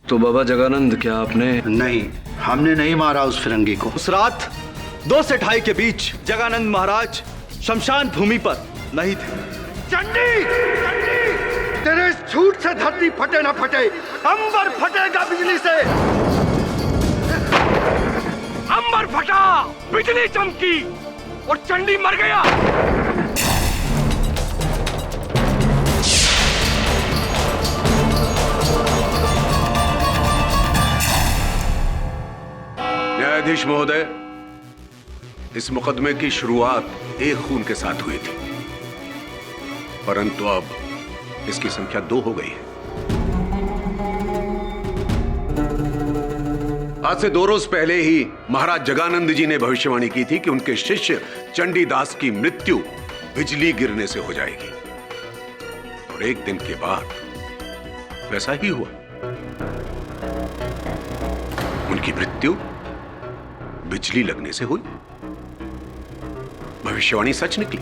तो बाबा जगानंद, क्या आपने? नहीं, हमने नहीं मारा उस फिरंगी को। उस रात 2 से 2:30 के बीच जगानंद महाराज शमशान भूमि पर नहीं थे। चंडी, तेरे इस झूठ से धरती फटे ना फटे, अंबर फटेगा बिजली से। अंबर फटा, बिजली चमकी और चंडी मर गया। न्यायाधीश महोदय, इस मुकदमे की शुरुआत 1 खून के साथ हुई थी, परंतु अब इसकी संख्या 2 हो गई है। आज से 2 रोज पहले ही महाराज जगानंद जी ने भविष्यवाणी की थी कि उनके शिष्य चंडीदास की मृत्यु बिजली गिरने से हो जाएगी, और 1 दिन के बाद वैसा ही हुआ। उनकी मृत्यु बिजली लगने से हुई। भविष्यवाणी सच निकली।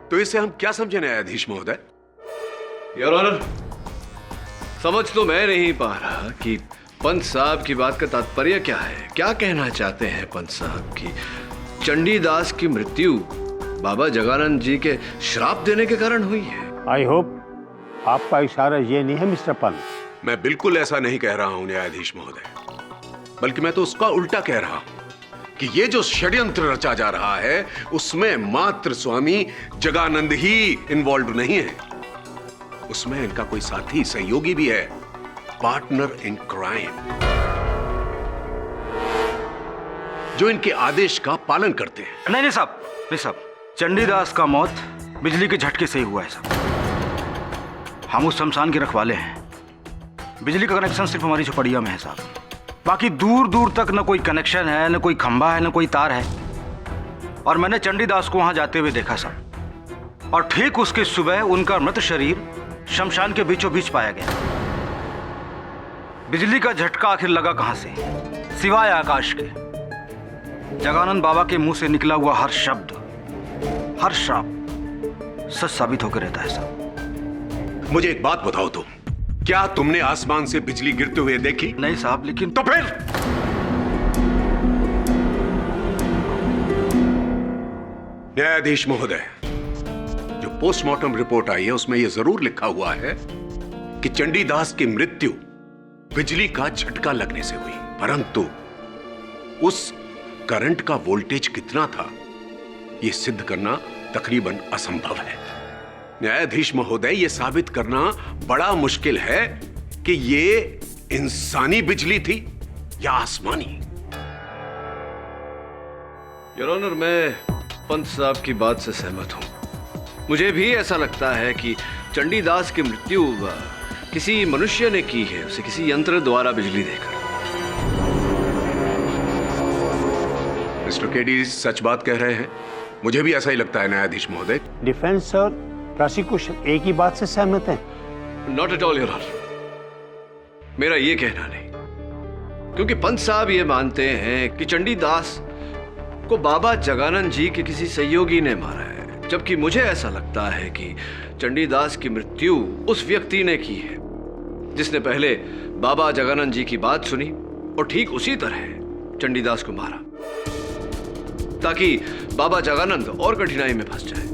तो इसे हम क्या समझे न्यायाधीश महोदय? योर ऑनर, समझ तो मैं नहीं पा रहा कि पंत साहब की बात का तात्पर्य क्या है। क्या कहना चाहते हैं पंत साहब की चंडीदास की मृत्यु बाबा जगानंद जी के श्राप देने के कारण हुई है? आई होप आपका इशारा ये नहीं है मिस्टर पंत। मैं बिल्कुल ऐसा नहीं कह रहा हूं न्यायाधीश महोदय, बल्कि मैं तो उसका उल्टा कह रहा हूं कि ये जो षड्यंत्र रचा जा रहा है उसमें मात्र स्वामी जगानंद ही इन्वॉल्व नहीं है, उसमें इनका कोई साथी सहयोगी भी है, पार्टनर इन क्राइम, जो इनके आदेश का पालन करते हैं। नहीं साहब, चंडीदास का मौत बिजली के झटके से ही हुआ है साहब। हम उस शमशान के रखवाले हैं। बिजली का कनेक्शन सिर्फ हमारी झोपड़िया में है साहब। बाकी दूर दूर तक न कोई कनेक्शन है, न कोई खंभा है, न कोई तार है। और मैंने चंडीदास को वहां जाते हुए देखा साहब, और ठीक उसके सुबह उनका मृत शरीर शमशान के बीचों बीच पाया गया। बिजली का झटका आखिर लगा कहां से, सिवाय आकाश के? जगानंद बाबा के मुंह से निकला हुआ हर शब्द, हर श्राप सच साबित होकर रहता है साहब। मुझे एक बात बताओ तुम, क्या तुमने आसमान से बिजली गिरते हुए देखी? नहीं साहब, लेकिन तो फिर न्यायाधीश महोदय, जो पोस्टमार्टम रिपोर्ट आई है उसमें यह जरूर लिखा हुआ है कि चंडीदास की मृत्यु बिजली का झटका लगने से हुई, परंतु उस करंट का वोल्टेज कितना था यह सिद्ध करना तकरीबन असंभव है। न्यायाधीश महोदय, यह साबित करना बड़ा मुश्किल है कि यह इंसानी बिजली थी या आसमानी। योर ऑनर, मैं पंत साहब की बात से सहमत हूं। मुझे भी ऐसा लगता है कि चंडीदास की मृत्यु किसी मनुष्य ने की है, उसे किसी यंत्र द्वारा बिजली देकर। मिस्टर केडी सच बात कह रहे हैं, मुझे भी ऐसा ही लगता है न्यायाधीश महोदय। डिफेंस और प्रोसिक्यूशन एक ही बात से सहमत है? Not at all your honour, मेरा ये कहना नहीं, क्योंकि पंत साहब ये मानते हैं कि चंडीदास को बाबा जगानंद जी के किसी सहयोगी ने मारा है, जबकि मुझे ऐसा लगता है कि चंडीदास की मृत्यु उस व्यक्ति ने की है जिसने पहले बाबा जगानंद जी की बात सुनी और ठीक उसी तरह चंडीदास को मारा, ताकि बाबा जगानंद और कठिनाई में फंस जाए।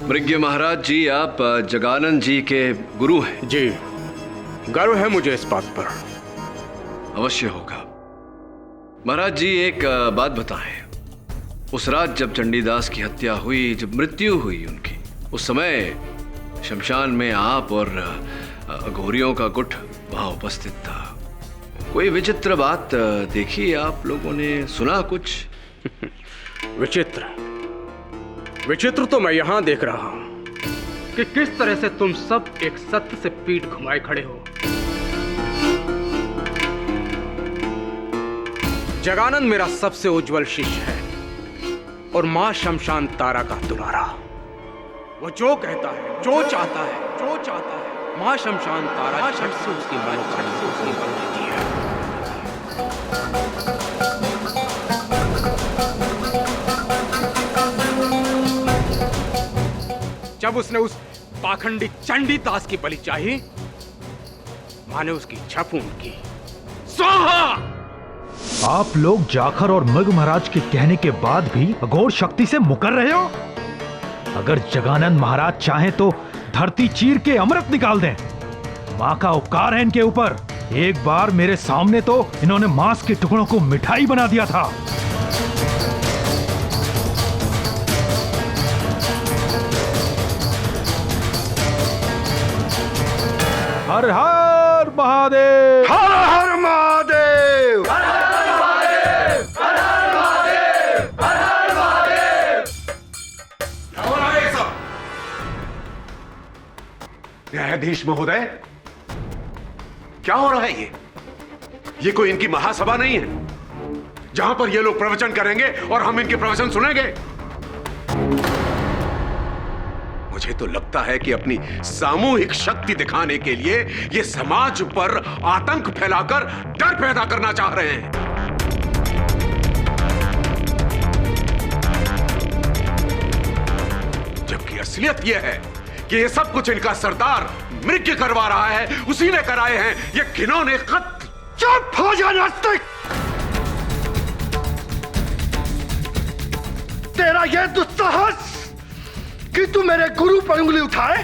मृग्य महाराज जी, आप जगानंद जी के गुरु हैं। जी, गर्व है मुझे इस बात पर। अवश्य होगा। महाराज जी, एक बात बताएं, उस रात जब चंडीदास की हत्या हुई, जब मृत्यु हुई उनकी, उस समय शमशान में आप और अघोरियों का गुट वहां उपस्थित था। कोई विचित्र बात देखी आप लोगों ने, सुना कुछ? विचित्र तो मैं यहां देख रहा हूं कि किस तरह से तुम सब एक सत्य से पीठ घुमाए खड़े हो। जगानंद मेरा सबसे उज्जवल शिष्य है और मां शमशान तारा का दुलारा। वो जो कहता है, जो चाहता है, मां शमशान तारा झट से उसकी मन देती है। जब उसने उस पाखंडी चंडी दास की बलि चाही, मां ने उसकी इच्छा पूर्ण की। स्वाहा! आप लोग जाखर और मृग महाराज के कहने के बाद भी अघोर शक्ति से मुकर रहे हो? अगर जगानंद महाराज चाहें तो धरती चीर के अमृत निकाल दें। मां का उपकार है इनके ऊपर। एक बार मेरे सामने तो इन्होंने मांस के टुकड़ों को मिठाई बना दिया था। हर हर महादेव! हर हर महादेव! न्यायाधीश महोदय, क्या हो रहा है ये कोई इनकी महासभा नहीं है जहां पर ये लोग प्रवचन करेंगे और हम इनके प्रवचन सुनेंगे। मुझे तो लगता है कि अपनी सामूहिक शक्ति दिखाने के लिए ये समाज पर आतंक फैलाकर डर पैदा करना चाह रहे हैं। जबकि असलियत यह है कि ये सब कुछ इनका सरदार मृग करवा रहा है, उसी ने कराए हैं ये घिनौने खत। चुप हो जा नास्तिक! तेरा यह दुस्साहस कि तू मेरे गुरु पर उंगली उठाए,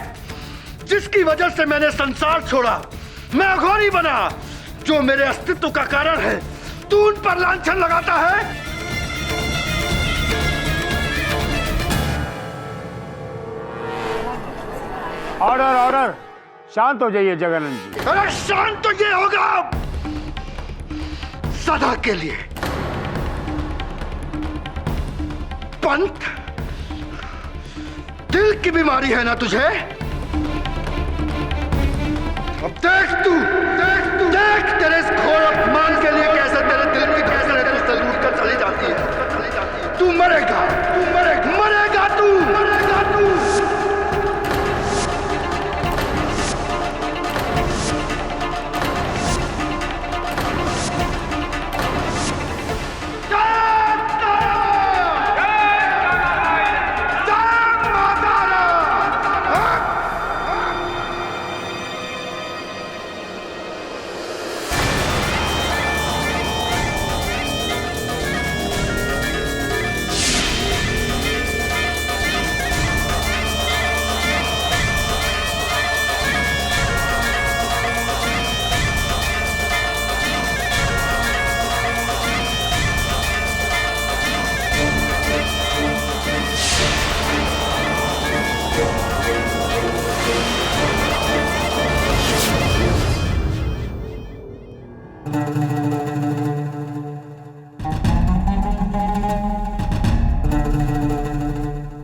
जिसकी वजह से मैंने संसार छोड़ा, मैं अघोरी बना, जो मेरे अस्तित्व का कारण है, तू उन पर लांछन लगाता है। Order order! शांत हो जाइए जगानंद जी। अरे शांत तो ये होगा सदा के लिए। पंत, दिल की बीमारी है ना तुझे? अब देख तेरे इस घोर अपमान के लिए कैसे तेरे दिल की धड़कनें तुझसे लूट कर चली जाती है। तू मरेगा तू।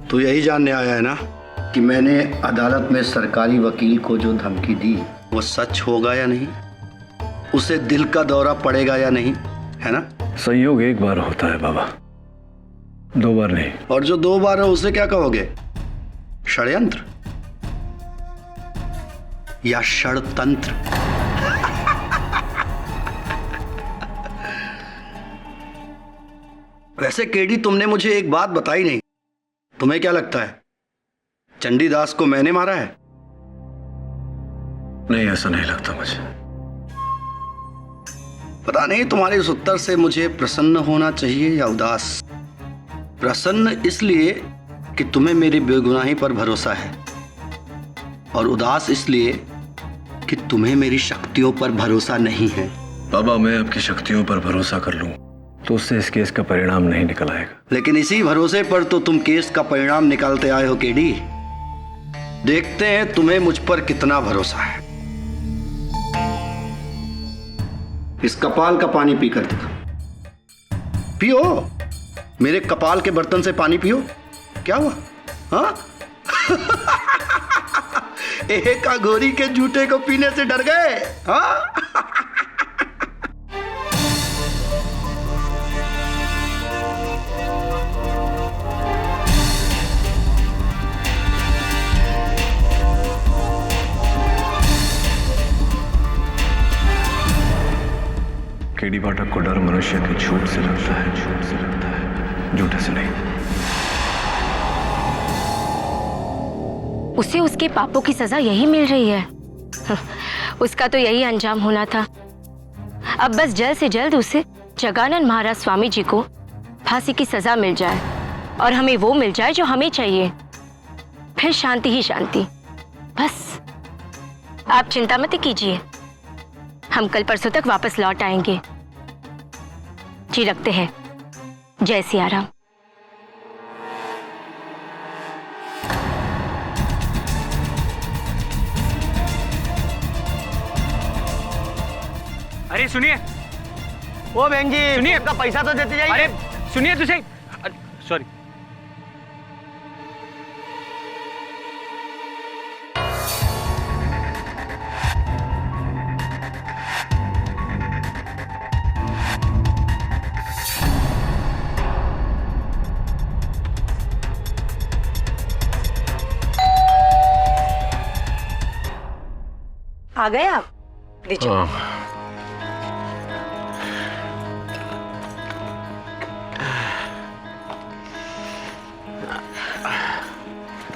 तो यही जानने आया है ना कि मैंने अदालत में सरकारी वकील को जो धमकी दी वो सच होगा या नहीं, उसे दिल का दौरा पड़ेगा या नहीं, है ना? संयोग एक बार होता है बाबा, दो बार नहीं। और जो दो बार है उसे क्या कहोगे? षड्यंत्र या षड़तंत्र? वैसे केडी, तुमने मुझे एक बात बताई नहीं। तुम्हें क्या लगता है चंडीदास को मैंने मारा है? नहीं, ऐसा नहीं लगता मुझे। पता नहीं तुम्हारे इस उत्तर से मुझे प्रसन्न होना चाहिए या उदास। प्रसन्न इसलिए कि तुम्हें मेरी बेगुनाही पर भरोसा है, और उदास इसलिए कि तुम्हें मेरी शक्तियों पर भरोसा नहीं है। बाबा, मैं आपकी शक्तियों पर भरोसा कर लूं तो उससे इस केस का परिणाम नहीं निकल आएगा। लेकिन इसी भरोसे पर तो तुम केस का परिणाम निकालते आए हो केडी। देखते हैं तुम्हें मुझ पर कितना भरोसा है। इस कपाल का पानी पीकर दिखा। पियो, मेरे कपाल के बर्तन से पानी पियो। क्या हुआ? हाँ? एक अघोरी के जूते को पीने से डर गए? हाँ? केडी पाठक को डर मनुष्य के झूठ से लगता है, झूठे से नहीं। उसे उसके पापों की सजा यही मिल रही है। उसका तो यही अंजाम होना था। अब बस जल्द से जल्द उसे जगानंद महाराज स्वामी जी को फांसी की सजा मिल जाए और हमें वो मिल जाए जो हमें चाहिए। फिर शांति ही शांति। बस आप चिंता मत कीजिए, हम कल परसों तक वापस लौट आएंगे। जी रखते हैं। जय सिया राम। अरे सुनिए, ओ बहन जी सुनिए, आपका पैसा तो देते जाइए। अरे सुनिए तुझे, सॉरी। आ गए आप? दीजिए।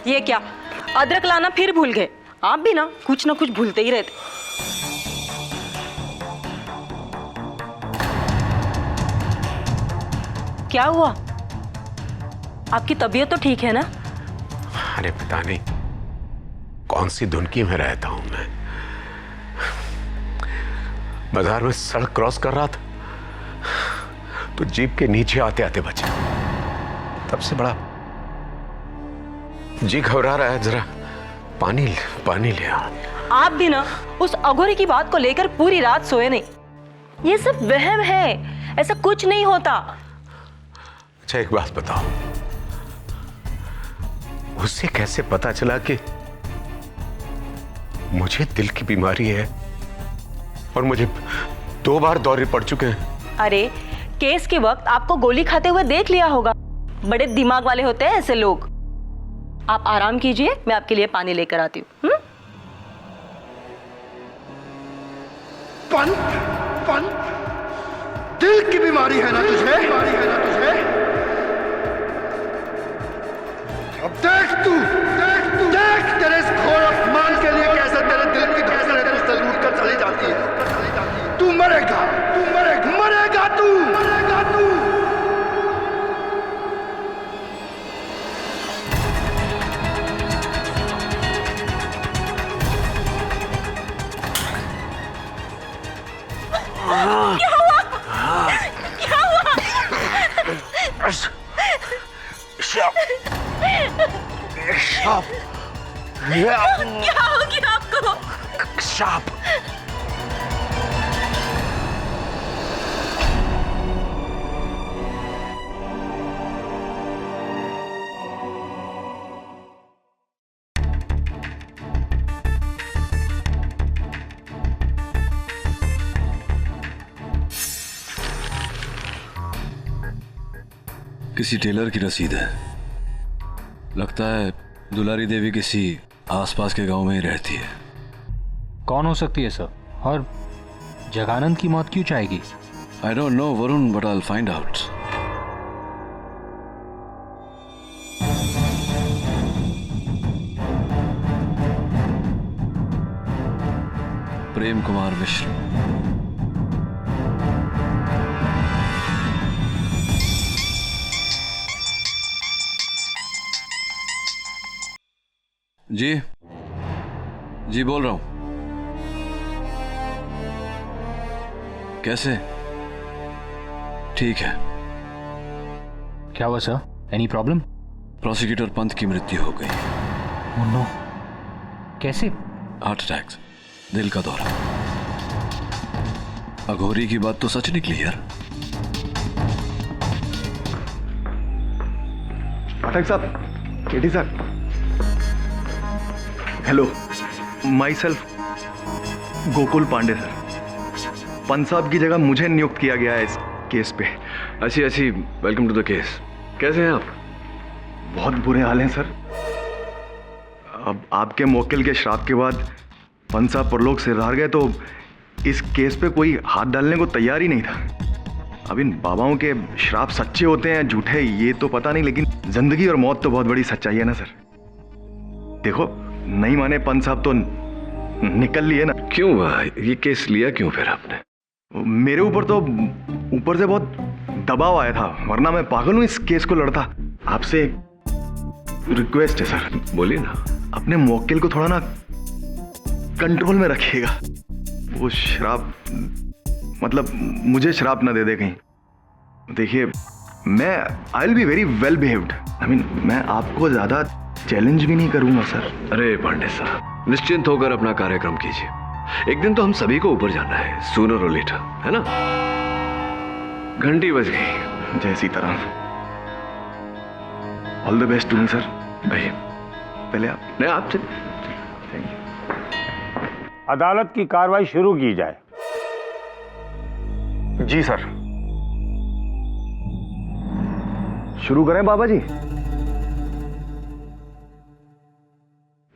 ये क्या, अदरक लाना फिर भूल गए? आप भी ना कुछ भूलते ही रहते। क्या हुआ? आपकी तबीयत तो ठीक है ना? अरे पता नहीं कौन सी धुनकी में रहता हूं मैं। बाजार में सड़क क्रॉस कर रहा था तो जीप के नीचे आते आते बचा। तब से बड़ा जी घबरा रहा है। जरा पानी ले आओ। आप भी ना उस अघोरी की बात को लेकर पूरी रात सोए नहीं। ये सब वहम है, ऐसा कुछ नहीं होता। अच्छा एक बात बताओ, उससे कैसे पता चला कि मुझे दिल की बीमारी है और मुझे 2 बार दौरे पड़ चुके हैं? अरे केस के वक्त आपको गोली खाते हुए देख लिया होगा। बड़े दिमाग वाले होते हैं ऐसे लोग। आप आराम कीजिए, मैं आपके लिए पानी लेकर आती हूँ। पंत, दिल की बीमारी है ना तुझे? अब देख देख तेरे इस घोर अपमान के लिए कैसे तेरे दिल की धड़कनें तुझसे लूट कर चली जाती है। तू मरेगा तू। क्या हो गया आपको? सांप। किसी टेलर की रसीद है। लगता है दुलारी देवी किसी आसपास के गांव में ही रहती है। कौन हो सकती है सर? और जगानंद की मौत क्यों चाहेगी? I don't know Varun, but I will find out. Prem Kumar Mishra. जी बोल रहा हूं। कैसे? ठीक है। क्या हुआ sir? Any problem? Prosecutor Pant की मृत्यु हो गई। ओह नो, कैसे? हार्ट अटैक, दिल का दौरा। अघोरी की बात तो सच निकली यार। पाठक साहब, KT sir, hello, myself Gokul Pande sir. Pant साहब की जगह मुझे नियुक्त किया गया है इस केस पे। अच्छी वेलकम टू द केस। कैसे हैं आप? बहुत बुरे हाल हैं सर। अब आपके मुवक्किल के श्राप के बाद पंत साहब परलोक से हार गए तो इस केस पे कोई हाथ डालने को तैयार ही नहीं था। अब इन बाबाओं के श्राप सच्चे होते हैं झूठे ये तो पता नहीं, लेकिन जिंदगी और मौत तो बहुत बड़ी सच्चाई है ना सर। देखो नहीं माने पंत साहब तो निकल लिए ना। क्यों ये केस लिया क्यों फिर आपने? मेरे ऊपर तो ऊपर से बहुत दबाव आया था, वरना मैं पागल हूं इस केस को लड़ता। आपसे रिक्वेस्ट है सर। बोलिए ना। अपने मौकिल को थोड़ा ना कंट्रोल में रखिएगा। वो शराब मतलब मुझे शराब ना दे दे कहीं। देखिए मैं I will be very well behaved. I mean मैं आपको ज्यादा चैलेंज भी नहीं करूंगा सर। अरे पांडे साहब, निश्चिंत होकर अपना कार्यक्रम कीजिए। एक दिन तो हम सभी को ऊपर जाना है, सूनर और लेटर, है ना? घंटी बज गई। जय Sitaram. All the best to me sir. भाई पहले आप। नहीं आपसे। Thank you. अदालत की कार्रवाई शुरू की जाए। जी सर। शुरू करें बाबा जी?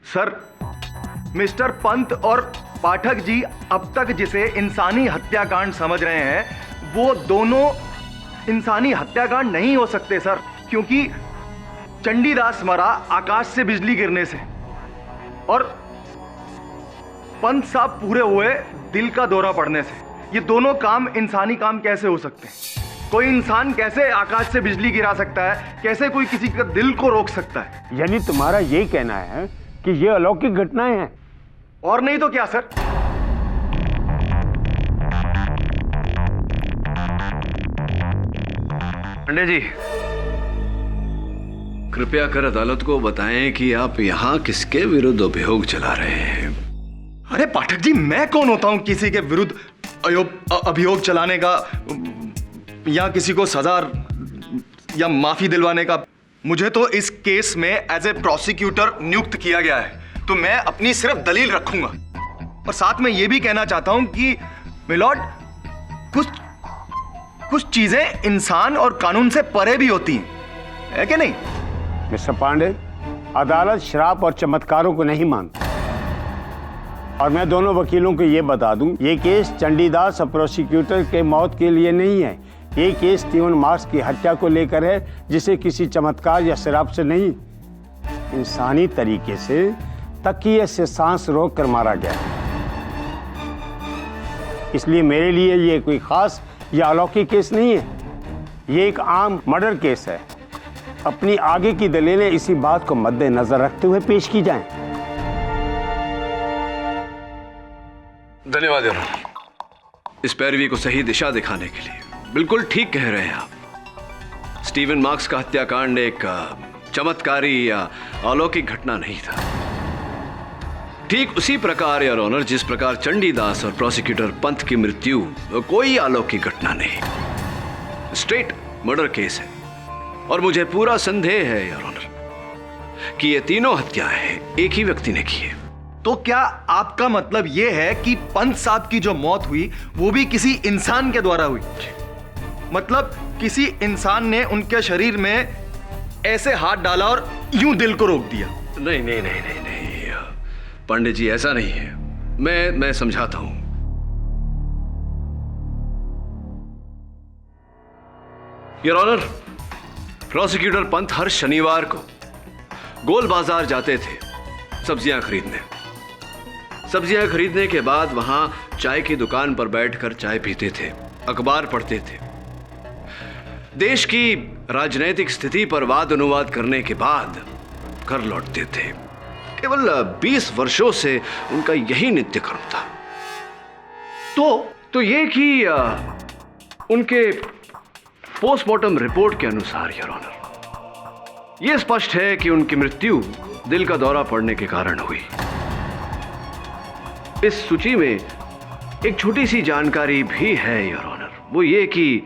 सर, मिस्टर पंत और पाठक जी अब तक जिसे इंसानी हत्याकांड समझ रहे हैं वो दोनों इंसानी हत्याकांड नहीं हो सकते सर, क्योंकि चंडीदास मरा आकाश से बिजली गिरने से और पंत साहब पूरे हुए दिल का दौरा पड़ने से। ये दोनों काम इंसानी काम कैसे हो सकते हैं? कोई इंसान कैसे आकाश से बिजली गिरा सकता है? कैसे कोई किसी का दिल को रोक सकता है? यानी तुम्हारा यही कहना है कि ये अलौकिक घटनाएं हैं? और नहीं तो क्या सर। पांडे जी, कृपया कर अदालत को बताएं कि आप यहां किसके विरुद्ध अभियोग चला रहे हैं। अरे पाठक जी, मैं कौन होता हूं किसी के विरुद्ध अभियोग चलाने का या किसी को सजा या माफी दिलवाने का? मुझे तो इस केस में एज ए प्रोसिक्यूटर नियुक्त किया गया है, तो मैं अपनी सिर्फ दलील रखूंगा। और साथ में यह भी कहना चाहता हूं कि मिलॉर्ड, कुछ चीजें इंसान और कानून से परे भी होती हैं, है कि नहीं? मिस्टर पांडे, अदालत शराब और चमत्कारों को नहीं मानती। और मैं दोनों वकीलों को यह बता दूं, ये केस चंडीदास और प्रोसिक्यूटर के मौत के लिए नहीं है। ये केस स्टीवन मार्क्स की हत्या को लेकर है, जिसे किसी चमत्कार या शराब से नहीं, इंसानी तरीके से तकिए से सांस रोक कर मारा गया। इसलिए मेरे लिए ये कोई खास या अलौकिक केस नहीं है, ये एक आम मर्डर केस है। अपनी आगे की दलीलें इसी बात को मद्देनजर रखते हुए पेश की जाएं। धन्यवाद योर ऑनर, इस पैरवी को सही दिशा दिखाने के लिए। बिल्कुल ठीक कह रहे हैं आप। स्टीवन मार्क्स का हत्याकांड एक चमत्कारी या अलौकिक घटना नहीं था। ठीक उसी प्रकार योर ऑनर, जिस प्रकार चंडीदास और प्रोसिक्यूटर पंत की मृत्यु कोई अलौकिक घटना नहीं, स्ट्रेट मर्डर केस है। और मुझे पूरा संदेह है योर ऑनर कि ये तीनों हत्याएं एक ही व्यक्ति ने की है। तो क्या आपका मतलब यह है कि पंत साहब की जो मौत हुई वो भी किसी इंसान के द्वारा हुई? मतलब किसी इंसान ने उनके शरीर में ऐसे हाथ डाला और यूं दिल को रोक दिया? नहीं नहीं नहीं नहीं नहीं पंडित जी, ऐसा नहीं है। मैं समझाता हूं। योर ऑनर, प्रोसिक्यूटर पंत हर शनिवार को गोल बाजार जाते थे सब्जियां खरीदने। सब्जियां खरीदने के बाद वहां चाय की दुकान पर बैठकर चाय पीते थे, अखबार पढ़ते थे। देश की राजनीतिक स्थिति पर वाद अनुवाद करने के बाद घर लौटते थे। केवल 20 वर्षों से उनका यही नित्य कर्म था। तो ये कि उनके पोस्टमार्टम रिपोर्ट के अनुसार योर ऑनर, यह स्पष्ट है कि उनकी मृत्यु दिल का दौरा पड़ने के कारण हुई। इस सूची में एक छोटी सी जानकारी भी है योर ऑनर, वो ये कि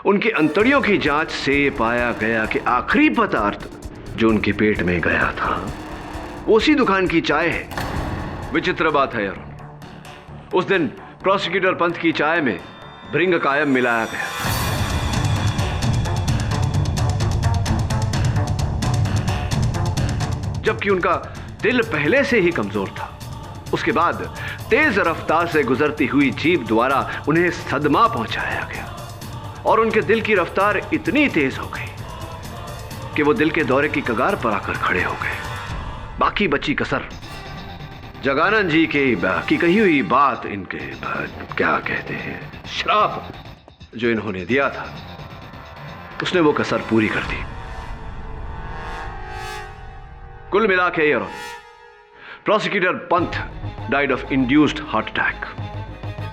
उनकी अंतड़ियों की जांच से पाया गया कि आखिरी पदार्थ जो उनके पेट में गया था उसी दुकान की चाय है। विचित्र बात है योर ऑनर, उस दिन प्रोसिक्यूटर पंत की चाय में भृंग कायम मिलाया गया। जबकि उनका दिल पहले से ही कमजोर था। उसके बाद तेज रफ्तार से गुजरती हुई जीप द्वारा उन्हें सदमा पहुंचाया गया और उनके दिल की रफ्तार इतनी तेज हो गई कि वो दिल के दौरे की कगार पर आकर खड़े हो गए। बाकी बची कसर जगानंद जी की कही हुई बात, इनके क्या कहते हैं, श्राप जो इन्होंने दिया था, उसने वो कसर पूरी कर दी। कुल मिला के योर ऑनर, प्रोसिक्यूटर पंथ died of induced heart attack,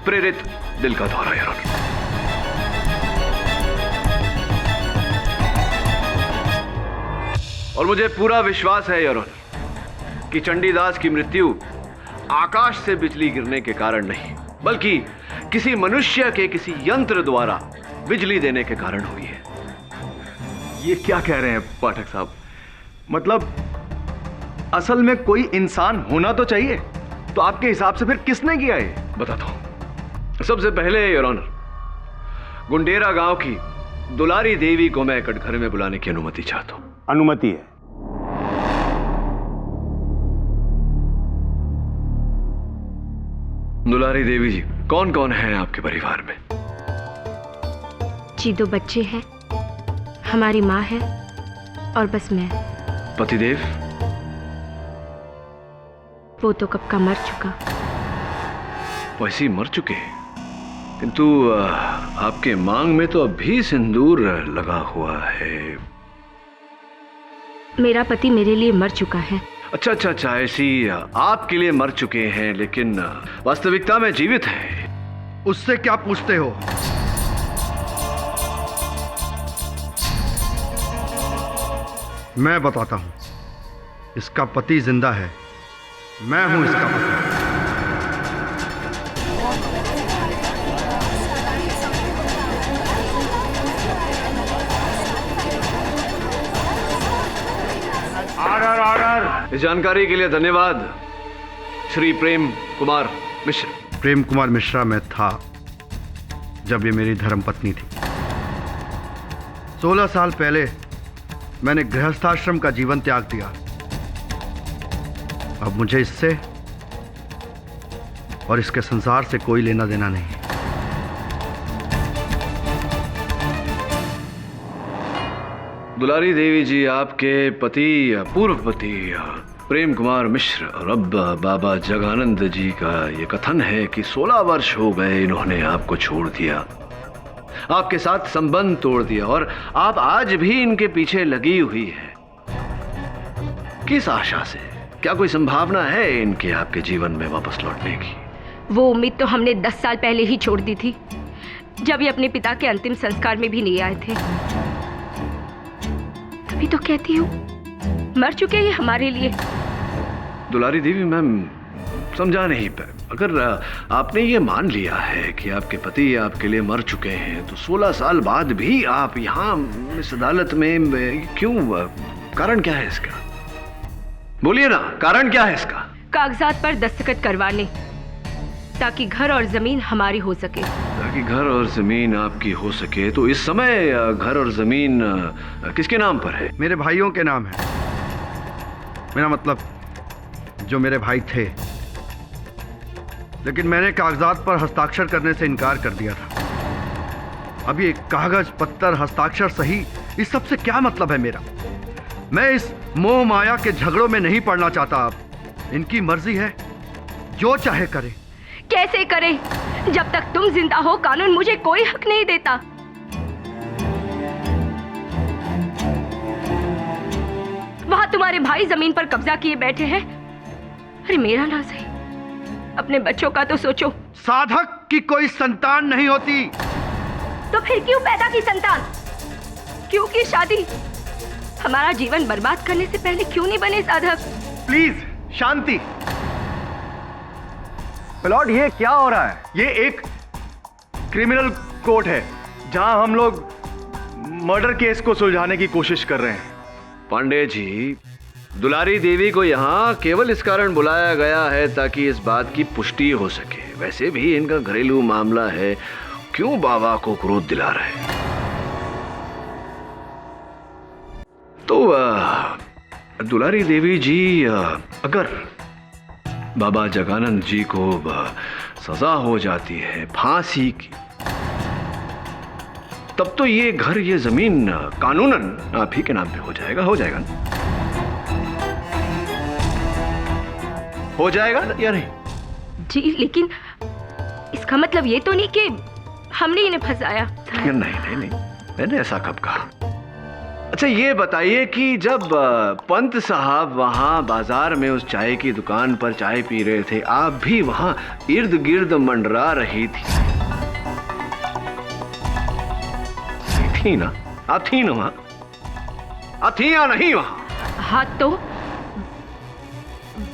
प्रेरित दिल का दौरा योर ऑनर। और मुझे पूरा विश्वास है योर ऑनर कि चंडीदास की मृत्यु आकाश से बिजली गिरने के कारण नहीं, बल्कि किसी मनुष्य के किसी यंत्र द्वारा बिजली देने के कारण हुई है। ये क्या कह रहे हैं पाठक साहब? मतलब असल में कोई इंसान होना तो चाहिए, तो आपके हिसाब से फिर किसने किया है? बताता हूं। सबसे पहले योर ऑनर, गुंडेरा गांव की दुलारी देवी को मैं कटघरे में बुलाने की अनुमति चाहता हूं। अनुमति है। दुलारी देवी जी, कौन कौन है आपके परिवार में? जी 2 बच्चे हैं, हमारी माँ है और बस मैं। पतिदेव? वो तो कब का मर चुका। वैसे ही मर चुके हैं, किंतु आपके मांग में तो अभी सिंदूर लगा हुआ है। मेरा पति मेरे लिए मर चुका है। अच्छा अच्छा अच्छा, ऐसी आपके लिए मर चुके हैं, लेकिन वास्तविकता में जीवित है। उससे क्या पूछते हो? मैं बताता हूं। इसका पति जिंदा है, मैं हूं इसका पति। Order order. इस जानकारी के लिए धन्यवाद श्री प्रेम कुमार मिश्र। प्रेम कुमार मिश्रा मैं था जब ये मेरी धर्मपत्नी थी। 16 साल पहले मैंने गृहस्थाश्रम का जीवन त्याग दिया। अब मुझे इससे और इसके संसार से कोई लेना देना नहीं। दुलारी देवी जी, आपके पति, पूर्व पति प्रेम कुमार मिश्र और अब बाबा जगानंद जी का ये कथन है कि 16 वर्ष हो गए इन्होंने आपको छोड़ दिया, आपके साथ संबंध तोड़ दिया, और आप आज भी इनके पीछे लगी हुई है। किस आशा से? क्या कोई संभावना है इनके आपके जीवन में वापस लौटने की? वो उम्मीद तो हमने 10 साल पहले ही छोड़ दी थी, जब ये अपने पिता के अंतिम संस्कार में भी नहीं आए थे। तभी तो कहती हूँ, मर चुके ये हमारे लिए। दुलारी देवी, मैं समझा नहीं पाया। अगर आपने ये मान लिया है कि आपके पति आपके लिए मर चुके हैं, तो 16 साल बाद भी आप यहाँ इस अदालत में क्यों? कारण क्या है इसका? बोलिए ना, कारण क्या है इसका? कागजात पर दस्तखत करवाने, ताकि घर और जमीन हमारी हो सके। ताकि घर और जमीन आपकी हो सके। तो इस समय घर और जमीन किसके नाम पर है? मेरे भाइयों के नाम है। मेरा मतलब जो मेरे भाई थे, लेकिन मैंने कागजात पर हस्ताक्षर करने से इनकार कर दिया था। अब ये कागज पत्थर हस्ताक्षर सही, इस सब से क्या मतलब है मेरा? मैं इस मोह माया के झगड़ों में नहीं पड़ना चाहता। अब इनकी मर्जी है, जो चाहे करे। कैसे करे? जब तक तुम जिंदा हो, कानून मुझे कोई हक नहीं देता। वहां तुम्हारे भाई जमीन पर कब्जा किए बैठे हैं। अरे मेरा ना सही, अपने बच्चों का तो सोचो। साधक की कोई संतान नहीं होती। तो फिर क्यों पैदा की संतान? क्यों की शादी? हमारा जीवन बर्बाद करने से पहले क्यों नहीं बने साधक? Please Shanti. लॉर्ड, ये क्या हो रहा है? ये एक क्रिमिनल कोर्ट है जहां हम लोग मर्डर केस को सुलझाने की कोशिश कर रहे हैं। पांडे जी, दुलारी देवी को यहाँ केवल इस कारण बुलाया गया है ताकि इस बात की पुष्टि हो सके। वैसे भी इनका घरेलू मामला है, क्यों बाबा को क्रोध दिला रहे? तो दुलारी देवी जी, अगर बाबा जगानंद जी को सजा हो जाती है फांसी की, तब तो ये घर, ये जमीन कानूनन आप ही के नाम पे हो जाएगा ना? हो जाएगा या नहीं? जी लेकिन इसका मतलब ये तो नहीं कि हमने इन्हें फंसाया। नहीं नहीं नहीं, मैंने ऐसा कब कहा? अच्छा ये बताइए कि जब पंत साहब वहां बाजार में उस चाय की दुकान पर चाय पी रहे थे, आप भी वहां इर्द गिर्द मंडरा रही थी ना? आप थी ना वहां? आप थी या नहीं वहां? हाँ तो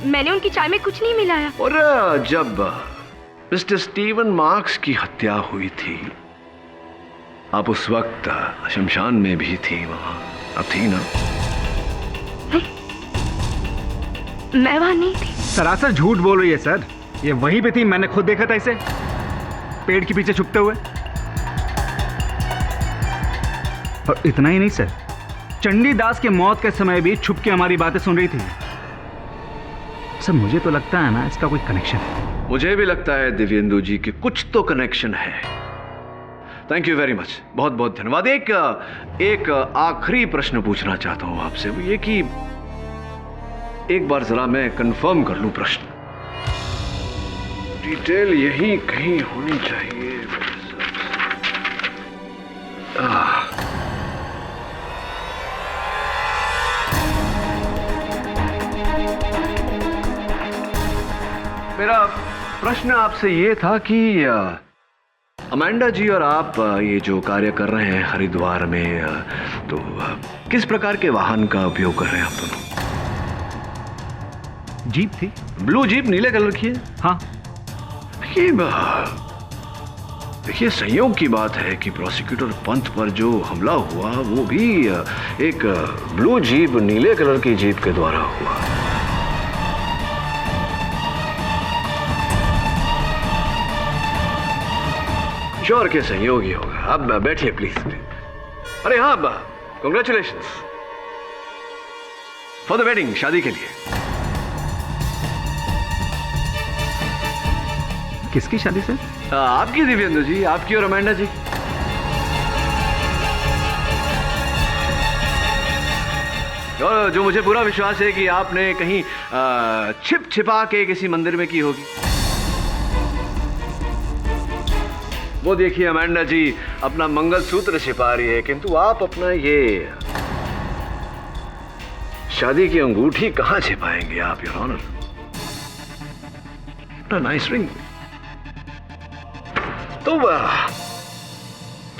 मैंने उनकी चाय में कुछ नहीं मिलाया। और जब मिस्टर स्टीवन मार्क्स की हत्या हुई थी, आप उस वक्त शमशान में भी थी वहां, आप थी ना? मैं वहां नहीं थी। सरासर झूठ बोल रही है सर। ये वहीं पे थी, मैंने खुद देखा था इसे पेड़ के पीछे छुपते हुए। और इतना ही नहीं सर, चंडी दास के मौत के समय भी छुप के हमारी बातें सुन रही थी। सर मुझे तो लगता है ना इसका कोई कनेक्शन है। मुझे भी लगता है दिव्येंदु जी कि कुछ तो कनेक्शन है। थैंक यू वेरी मच, बहुत बहुत धन्यवाद। एक आखिरी प्रश्न पूछना चाहता हूं आपसे, वो ये कि एक बार जरा मैं कंफर्म कर लूं प्रश्न। डिटेल यही कहीं होनी चाहिए। मेरा प्रश्न आपसे ये था कि अमांडा जी और आप ये जो कार्य कर रहे हैं हरिद्वार में, तो किस प्रकार के वाहन का उपयोग कर रहे हैं आप दोनों? जीप थी, ब्लू जीप, नीले कलर की है। हाँ। देखिए संयोग की बात है कि प्रोसिक्यूटर पंत पर जो हमला हुआ वो भी एक ब्लू जीप, नीले कलर की जीप के द्वारा हुआ। श्योर के संयोग ही होगा। अब बैठिए प्लीज। अरे हाँ, कांग्रेचुलेशंस फॉर द वेडिंग, शादी के लिए। किसकी शादी सर? आपकी दिव्येंदु जी, आपकी और अमांडा जी। और जो मुझे पूरा विश्वास है कि आपने कहीं छिप छिपा के किसी मंदिर में की होगी। वो देखिए अमांडा जी अपना मंगलसूत्र छिपा रही है, किंतु आप अपना ये शादी की अंगूठी कहां छिपाएंगे आप, your honour? What a nice ring. तो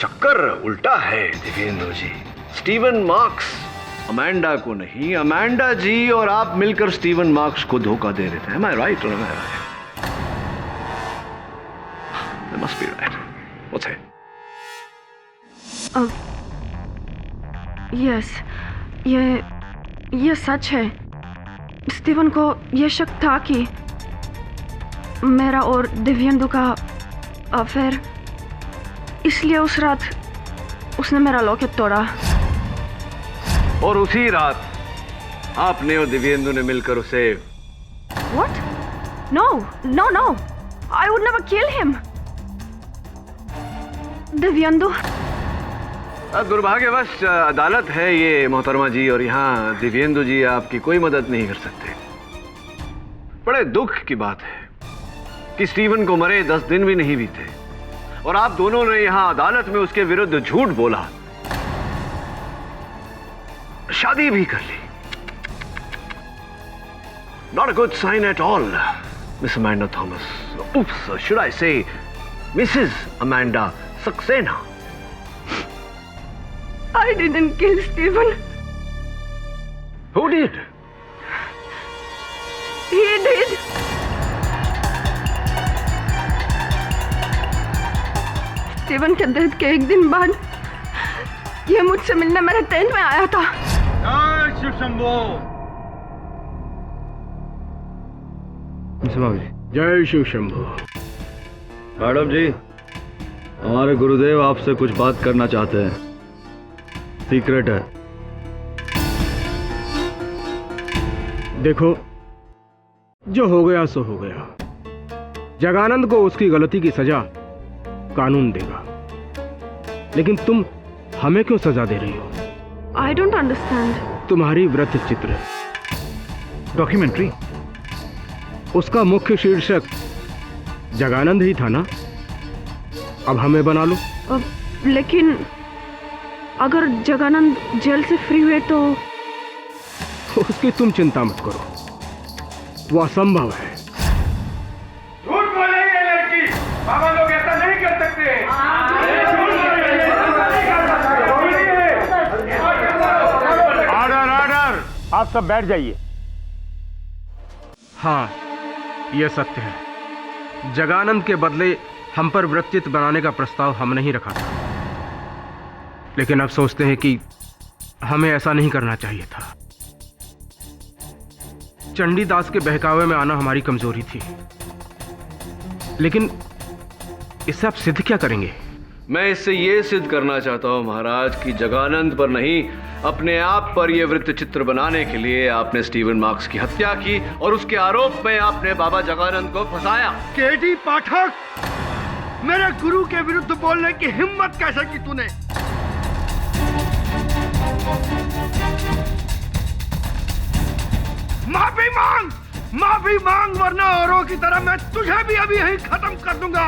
चक्कर उल्टा है Divyendu ji. Steven Marks Amanda को नहीं, अमांडा जी और आप मिलकर स्टीवन मार्क्स को धोखा दे रहे थे। Am I right or am I right? I must be right. What's it? Yes, ये सच है। स्टीवन को यह शक था कि मेरा और दिव्येंदु का अफेयर, इसलिए उस रात उसने मेरा लॉकेट तोड़ा। और उसी रात आपने और दिव्येंदु ने मिलकर उसे। What? No, no, no. I would never kill him. Dibyendu. दुर्भाग्यवश अदालत है ये मोहतरमा जी, और यहाँ दिव्येंदु जी आपकी कोई मदद नहीं कर सकते। बड़े दुख की बात है कि स्टीवन को मरे 10 दिन भी नहीं बीते और आप दोनों ने यहाँ अदालत में उसके विरुद्ध झूठ बोला, शादी भी कर ली। Not a good sign at all, Miss Amanda Thomas. Oops, should I say Mrs. Amanda Saxena? I didn't kill Stephen. Who did? He did. Steven के डेथ के एक दिन बाद ये मुझसे मिलने मेरे टेंट में आया था। जय शिव शंभो। जय शिव शंभो। मैडम जी, हमारे गुरुदेव आपसे कुछ बात करना चाहते हैं, सीक्रेट है। देखो, जो हो गया सो हो गया। जगानंद को उसकी गलती की सजा कानून देगा, लेकिन तुम हमें क्यों सजा दे रही हो? I don't understand. तुम्हारी व्रत चित्र, डॉक्यूमेंट्री, उसका मुख्य शीर्षक जगानंद ही था ना? अब हमें बना लो। लेकिन अगर जगानंद जेल से फ्री हुए तो? उसकी तुम चिंता मत करो, वो असंभव है। झूठ बोले ये लड़की, बाबा लोग ऐसा नहीं कर सकते। ऑर्डर ऑर्डर, आप सब बैठ जाइए। हाँ, यह सत्य है। जगानंद के बदले हम पर वृत्तित बनाने का प्रस्ताव हम नहीं रखा था, लेकिन अब सोचते हैं कि हमें ऐसा नहीं करना चाहिए था। चंडीदास के बहकावे में आना हमारी कमजोरी थी, लेकिन इससे आप सिद्ध क्या करेंगे? मैं इससे यह सिद्ध करना चाहता हूं महाराज कि जगानंद पर नहीं, अपने आप पर यह वृत्त चित्र बनाने के लिए आपने स्टीवन मार्क्स की हत्या की और उसके आरोप में आपने बाबा जगानंद को फंसाया। केडी पाठक, मेरे गुरु के विरुद्ध बोलने की हिम्मत कैसे की तूने? माफी मांग वरना औरों की तरह मैं तुझे भी अभी यहीं खत्म कर दूंगा।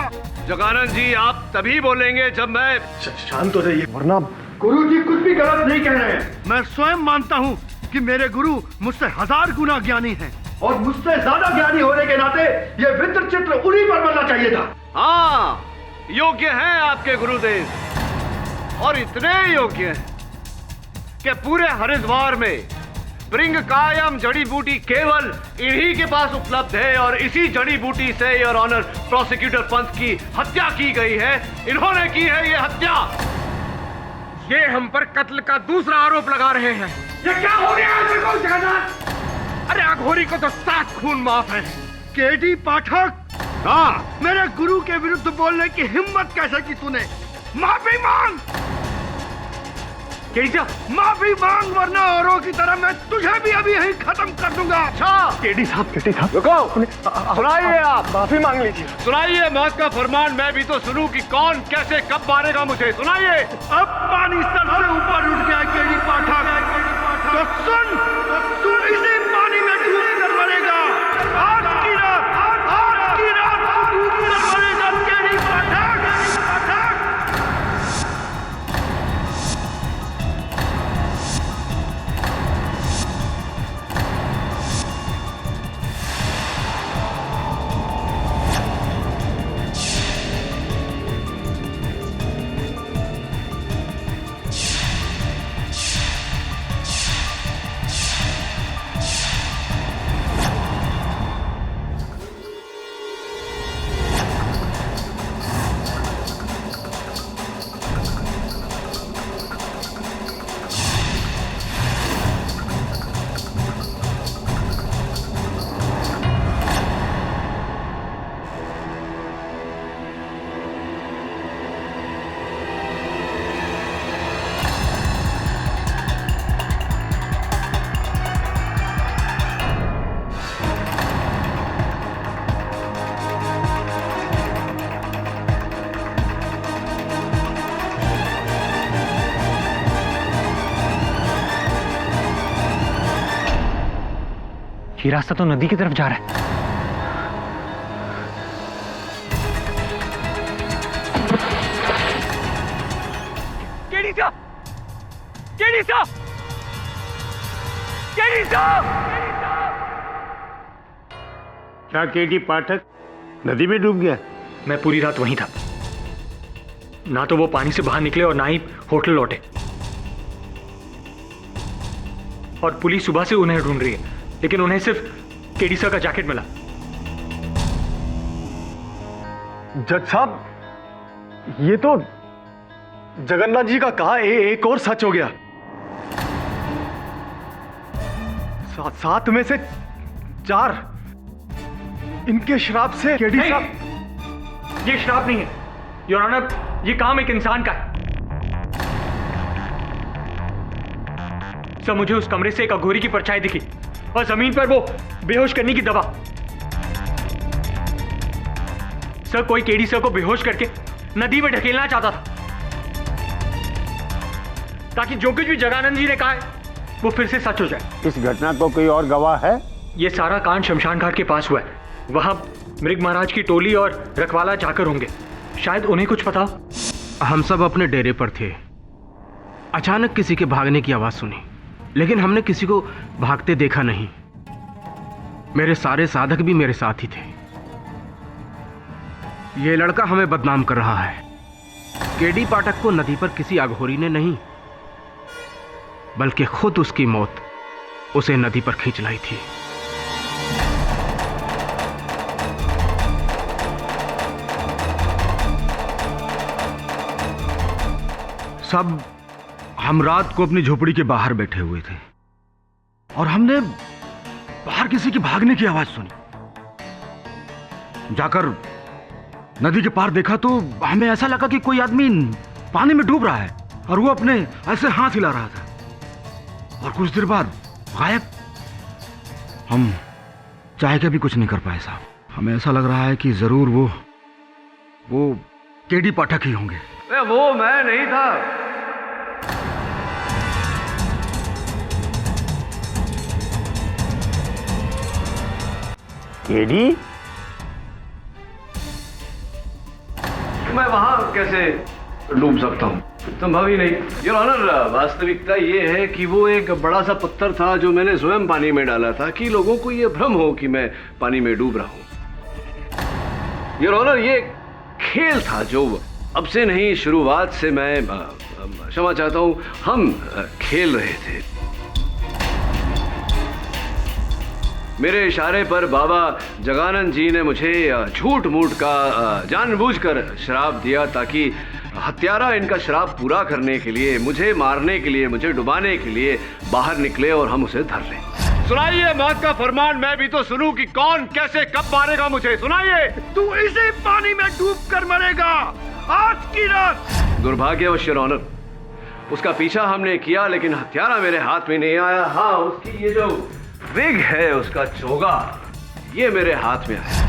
जगानंद जी, आप तभी बोलेंगे जब मैं शांत हो जाइए, वरना गुरु जी कुछ भी गलत नहीं कह रहे हैं। मैं स्वयं मानता हूँ कि मेरे गुरु मुझसे 1000 गुना ज्ञानी हैं और मुझसे ज्यादा ज्ञानी होने के नाते ये विद्र चित्र उन्हीं पर बनना चाहिए था। हाँ, योग्य हैं आपके गुरुदेव, और इतने योग्य हैं कि पूरे हरिद्वार में ब्रिंग कायम जड़ी बूटी केवल इन्हीं के पास उपलब्ध है और इसी जड़ी बूटी से योर ऑनर प्रोसिक्यूटर पंथ की हत्या की गई है। इन्होंने की है ये हत्या। ये हम पर कत्ल का दूसरा आरोप लगा रहे हैं। ये क्या हो रहा है? अरे अघोरी को तो 7 खून माफ है। केडी पाठक, हाँ, मेरे गुरु के विरुद्ध बोलने की हिम्मत कैसे की तूने? माफी मांग, माफी मांग वरना औरों की तरह मैं तुझे भी अभी यहीं खत्म कर दूंगा। अच्छा, केडी साहब रुको, सुनाइए, आप माफी मांग लीजिए। सुनाइए मौत का फरमान, मैं भी तो सुनूं कि कौन कैसे कब मारेगा मुझे। सुनाइए। अब पानी सर से ऊपर उठ गया केडी पाठक, तो सुन, तू इसी पानी में डूब कर मरेगा। आज की रात तू डूब कर मरेगा केडी पाठक। ये रास्ता तो नदी की तरफ जा रहा है। केडी साहब, केडी साहब, केडी साहब। क्या केडी पाठक नदी में डूब गया? मैं पूरी रात वहीं था, ना तो वो पानी से बाहर निकले और ना ही होटल लौटे, और पुलिस सुबह से उन्हें ढूंढ रही है, लेकिन उन्हें सिर्फ केडीसा का जैकेट मिला। जज साहब, ये तो जगन्नाथ जी का कहा एक और सच हो गया। 7 में से 4 इनके श्राप से केडीसा। ये श्राप नहीं है योर ऑनर, ये काम एक इंसान का है। सर, मुझे उस कमरे से एक अघोरी की परछाई दिखी और जमीन पर वो बेहोश करने की दवा। सर, कोई केडीसा को बेहोश करके नदी में ढकेलना चाहता था, ताकि जो कुछ भी जगानंद जी ने कहा है वो फिर से सच हो जाए। इस घटना को कोई और गवाह है? ये सारा कांड शमशान घाट के पास हुआ है, वहां मृग महाराज की टोली और रखवाला जाकर होंगे। शायद उन्हें कुछ पता हो। हम सब अपने डेरे पर थे। अचानक किसी के भागने की आवाज सुनी, लेकिन हमने किसी को भागते देखा नहीं। मेरे सारे साधक भी मेरे साथ ही थे। यह लड़का हमें बदनाम कर रहा है। केडी पाठक को नदी पर किसी अघोरी ने नहीं, बल्कि खुद उसकी मौत उसे नदी पर खींच लाई थी। सब हम रात को अपनी झोपड़ी के बाहर बैठे हुए थे और हमने बाहर किसी की भागने की आवाज सुनी। जाकर नदी के पार देखा तो हमें ऐसा लगा कि कोई आदमी पानी में डूब रहा है और वो अपने ऐसे हाथ हिला रहा था और कुछ देर बाद गायब। हम चाहे के भी कुछ नहीं कर पाए साहब। हमें ऐसा लग रहा है कि जरूर वो केडी पाठक ही होंगे। वो मैं नहीं था। केडी? मैं वहां कैसे डूब सकता हूं? संभव ही नहीं। योर ऑनर, वास्तविकता ये है कि वो एक बड़ा सा पत्थर था जो मैंने स्वयं पानी में डाला था कि लोगों को ये भ्रम हो कि मैं पानी में डूब रहा हूं। योर ऑनर, ये खेल था जो अब से नहीं, शुरुआत से मैं क्षमा चाहता हूं, हम खेल रहे थे। मेरे इशारे पर बाबा जगानंद जी ने मुझे झूठ मूठ का जानबूझकर श्राप दिया ताकि हत्यारा इनका श्राप पूरा करने के लिए, मुझे मारने के लिए, मुझे डुबाने के लिए बाहर निकले और हम उसे धर लें। सुनाइए मौत का फरमान, मैं भी तो सुनूं कि कौन कैसे कब मारेगा मुझे। सुनाइए। तू इसी पानी में डूब कर मरेगा आज की रात। दुर्भाग्यवश योर ऑनर, उसका पीछा हमने किया लेकिन हत्यारा मेरे हाथ में नहीं आया। हाँ, उसकी ये जो विग है, उसका चोगा, ये मेरे हाथ में आया।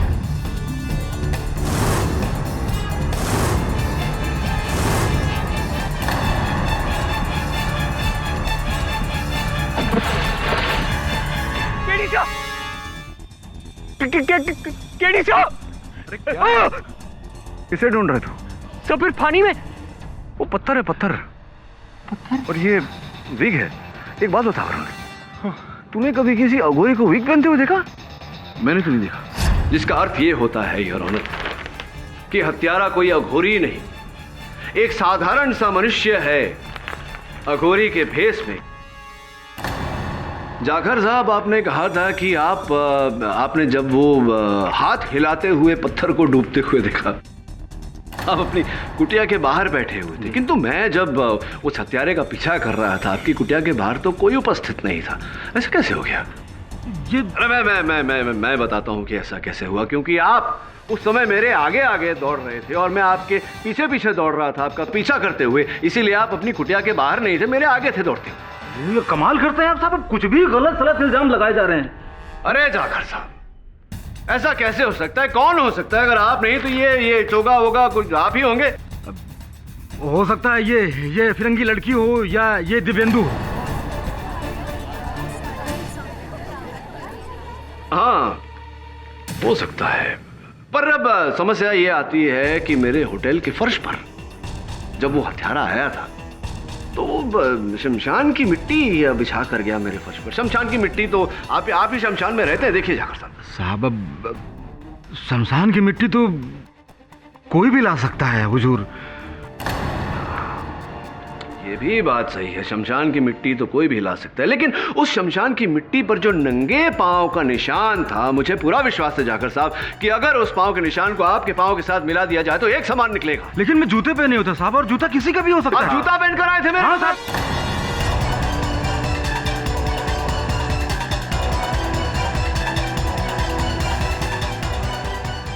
किसे ढूंढ रहे थे? तो फिर पानी में वो पत्थर है, पत्थर। और ये विग है। एक बात बता वरुण, तूने कभी किसी अघोरी को विग पहनते हुए देखा? मैंने तो नहीं देखा। जिसका अर्थ ये होता है योर ऑनर कि हत्यारा कोई अघोरी नहीं, एक साधारण सा मनुष्य है अघोरी के भेष में। जाखर साहब, आपने कहा था कि आपने जब वो हाथ हिलाते हुए पत्थर को डूबते हुए देखा, आप अपनी कुटिया के बाहर बैठे हुए थे, किंतु मैं जब उस हत्यारे का पीछा कर रहा था, आपकी कुटिया के बाहर तो कोई उपस्थित नहीं था। ऐसा कैसे हो गया? ये मैं बताता हूँ कि ऐसा कैसे हुआ। क्योंकि आप उस समय मेरे आगे आगे दौड़ रहे थे और मैं आपके पीछे पीछे दौड़ रहा था, आपका पीछा करते हुए। इसीलिए आप अपनी कुटिया के बाहर नहीं थे, मेरे आगे थे दौड़ते। ये कमाल करते हैं आप साहब, कुछ भी गलत सलत इल्जाम लगाए जा रहे हैं। अरे जाखर साहब, ऐसा कैसे हो सकता है? कौन हो सकता है? अगर आप नहीं तो ये चोगा होगा, कुछ आप ही होंगे। हो सकता है ये फिरंगी लड़की हो या ये दिव्येंदु हो। हाँ, हो सकता है। पर अब समस्या ये आती है कि मेरे होटल के फर्श पर जब वो हत्यारा आया था तो वो शमशान की मिट्टी बिछा कर गया मेरे फर्श पर। शमशान की मिट्टी तो आप ही शमशान में रहते हैं, देखिए जाकर साहब। अब शमशान की मिट्टी तो कोई भी ला सकता है हुजूर। ये भी बात सही है, शमशान की मिट्टी तो कोई भी ला सकता है, लेकिन उस शमशान की मिट्टी पर जो नंगे पांव का निशान था, मुझे पूरा विश्वास है जाकर साहब कि अगर उस पांव के निशान को आपके पांव के साथ मिला दिया जाए तो एक समान निकलेगा। लेकिन मैं जूते पहने होता साहब, और जूता किसी का भी हो सकता है। आप जूता पहनकर आए थे मेरे? हाँ साहब।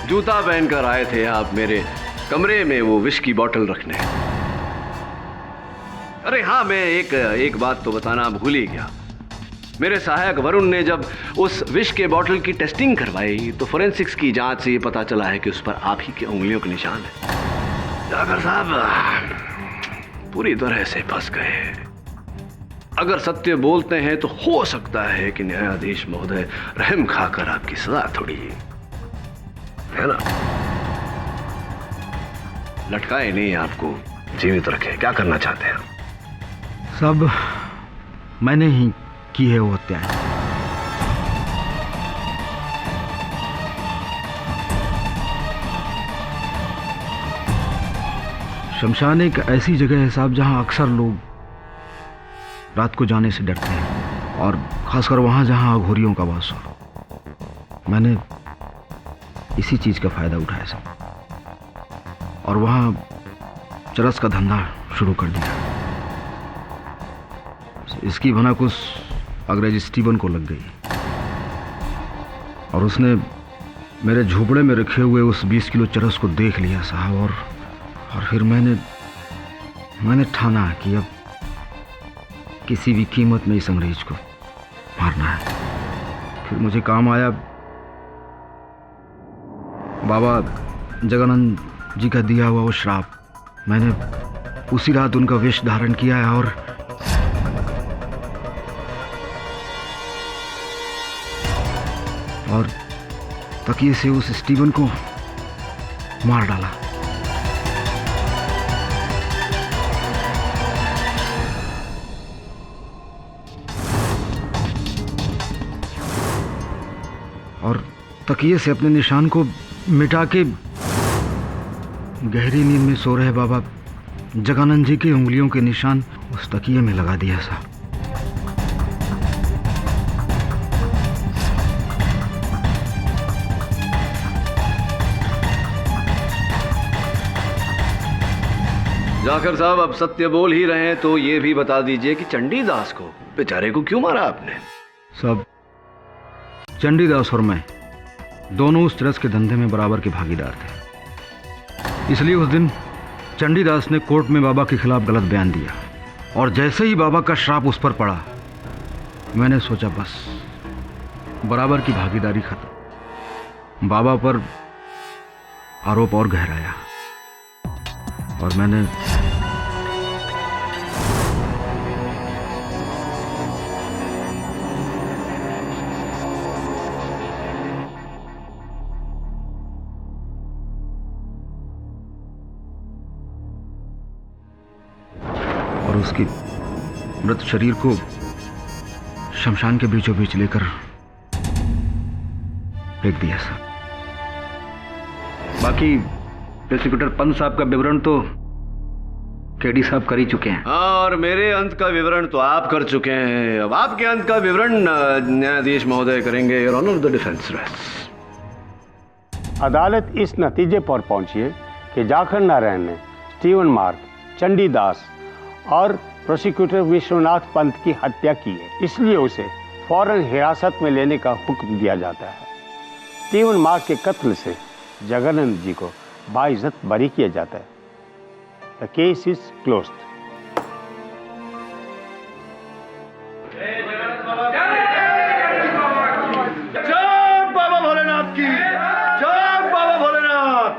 जूता पहनकर आए थे आप मेरे कमरे में वो विष की बोतल रखने। अरे हाँ, मैं एक बात तो बताना भूल ही गया। मेरे सहायक वरुण ने जब उस विष के बोतल की टेस्टिंग करवाई तो फोरेंसिक्स की जांच से ये पता चला है कि उस पर आप ही के उंगलियों के निशान है। जाकर साहब पूरी तरह से फंस गए। अगर सत्य बोलते हैं तो हो सकता है कि न्यायाधीश महोदय रहम खाकर आपकी सजा थोड़ी है ना? लटकाए नहीं, आपको जीवित रखे। क्या करना चाहते हैं? सब मैंने ही की है वो हत्याएं। शमशान एक ऐसी जगह है साहब जहां अक्सर लोग रात को जाने से डरते हैं, और खासकर वहां जहां अघोरियों का वास हो। मैंने इसी चीज का फायदा उठाया साहब, और वहां चरस का धंधा शुरू कर दिया। इसकी भनक उस अंग्रेज स्टीवन को लग गई, और उसने मेरे झोपड़े में रखे हुए उस 20 किलो चरस को देख लिया साहब, और फिर मैंने ठाना कि अब किसी भी कीमत में इस अंग्रेज को मारना है। फिर मुझे काम आया बाबा जगानंद जी का दिया हुआ वो श्राप। मैंने उसी रात उनका वेश धारण किया है, और तकिए से उस स्टीवन को मार डाला। और तकिए से अपने निशान को मिटा के गहरी नींद में सो रहे बाबा जगानंद जी की उंगलियों के निशान उस तकिए में लगा दिया साहब। जाकर साहब, अब सत्य बोल ही रहे हैं तो ये भी बता दीजिए कि चंडीदास को, बेचारे को, क्यों मारा आपने? सब चंडीदास और मैं दोनों उस चरस के धंधे में बराबर के भागीदार थे। इसलिए उस दिन चंडीदास ने कोर्ट में बाबा के खिलाफ गलत बयान दिया, और जैसे ही बाबा का श्राप उस पर पड़ा, मैंने सोचा बस बराबर की भागीदारी खत्म। बाबा पर आरोप और गहराया, और मैंने और उसकी मृत शरीर को शमशान के बीचों बीच लेकर फेंक दिया साहब। बाकी प्रोसिक्यूटर पंत साहब का विवरण तो केडी साहब कर ही चुके हैं। और मेरे अंत का विवरण तो आप कर चुके हैं। अब आपके अंत का विवरण न्यायाधीश महोदय करेंगे। Your honour, the defence rest. अदालत इस नतीजे पर पहुंची है कि जाखर नारायण ने स्टीवन मार्क, चंडीदास और प्रोसिक्यूटर विश्वनाथ पंत की हत्या की है, इसलिए उसे फौरन हिरासत में लेने का हुक्म दिया जाता है। स्टीवन मार्क के कत्ल से जगानंद जी को बाइज्जत बरी किया जाता है। The case is closed. जय बाबा भोलेनाथ की, जय बाबा भोलेनाथ।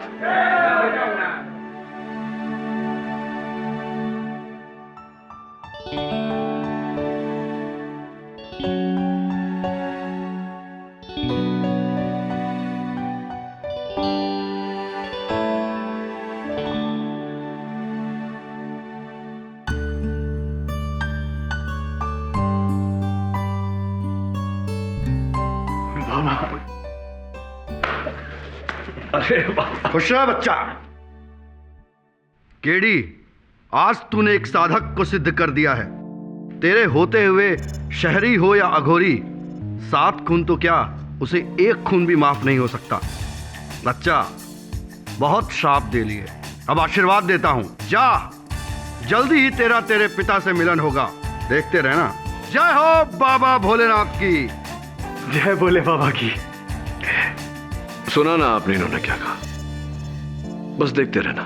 अरे खुश रहा बच्चा। केडी, आज तूने एक साधक को सिद्ध कर दिया है। तेरे होते हुए शहरी हो या अघोरी, 7 खून तो क्या, उसे 1 खून भी माफ नहीं हो सकता। बच्चा, बहुत श्राप दे लिए, अब आशीर्वाद देता हूं। जा, जल्दी ही तेरे पिता से मिलन होगा, देखते रहना। जय हो बाबा भोलेनाथ की। जय भोले बाबा की। सुना ना आपने इन्होंने क्या कहा? बस देखते रहना।